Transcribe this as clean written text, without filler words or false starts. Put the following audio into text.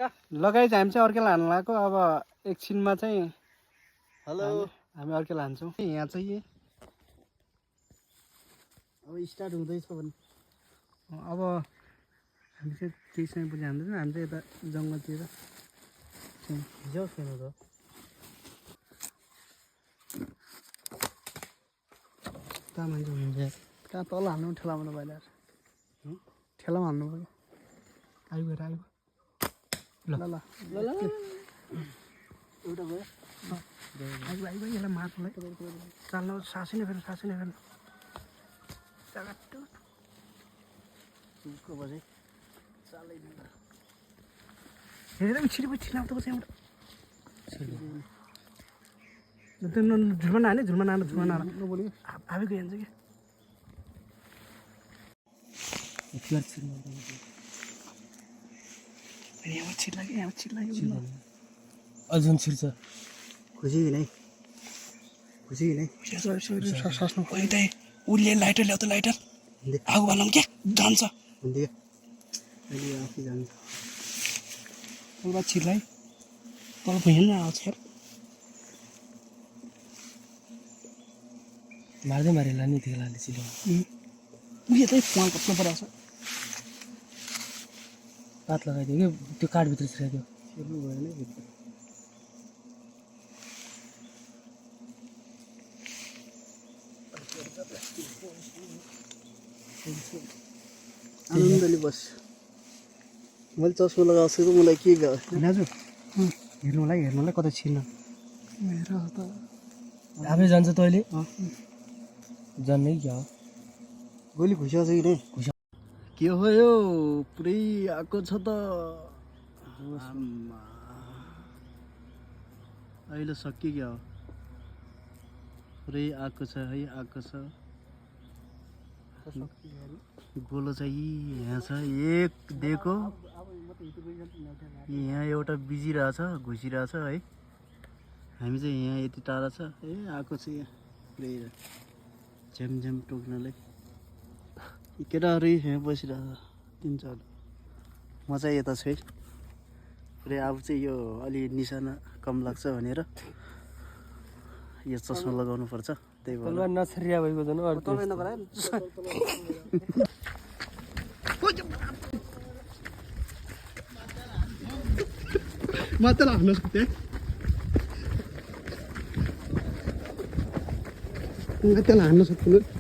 लगाइ चाहिँ हामी चाहिँ अर्कै लानु लगाएको अब एकछिनमा चाहिँ हेलो हामी अर्कै लान्छौँ यहाँ चाहिँ अब स्टार्ट हुँदैछ भने अब हामी चाहिँ त्यही समयपछि जाँदैछौँ हामी चाहिँ यता जङ्गलतिर जाओस् न त कहाँ मान्छे हुनुहुन्छ कहाँ तल हाल्नु ठेलामा भइरहेको छ ठेलामा हाल्नु पऱ्यो आइगएर आइगयो ल ल ल ल एउटा भयो आइगयो आइगयो यसलाई मार्नुलाई चाल्नु सासिने फेरि उसको बजे हेरेर छिटो छिटो त चाहिँ एउटा झुलमा नहाने झुलमा नबोल्यो आवेको हेर्छ कि यहाँ छिर्ला अझन छिर्छ खुसी कि नै सास्नु पऱ्यो त्यही उसले लाइटर ल्याउ त लाइटर आगो भनौँ क्या जान्छ अहिले आफै जान्छ तल छिर्ला है तल भुइँमा आउँछ यार मार्दै मारेला नि त्यो लाले चिलो उयो चाहिँ पुवा कत्न परेको छ पात लगाइदियो कि त्यो काठभित्र छिराइदियो छिर्नु भएन भित्र आनन्दले बस मैले चस्मा लगाएको छु मलाई के भयो दाजु हेर्नुलाई कतै छिर्न हेर त आफै जान्छ तैँले जान्नै क्या हो गोली घुस्याएको छ कि नै के हो यो पुरै आएको छ त अहिले सक्यो क्या हो पुरै आएको छ है आएको छ गोलो चाहिँ यहाँ छ एक दिएको यहाँ एउटा बिजिरहेछ घुसिरहेछ है हामी चाहिँ यहाँ यति टाढा छ ए आएको छ यहाँ पुरै झ्यामझ्याम टोक्नलाई केटाहरू यहाँ बसिरहेको छ 3-4 म चाहिँ यता छु है पुरै अब चाहिँ यो अलि निशाना कम लाग्छ भनेर यो चस्मा लगाउनु पर्छ त्यही भएर नछरिया भएको झन् मात्र हाल्न सक्थेँ त्यसलाई हान्न सक्दिनँ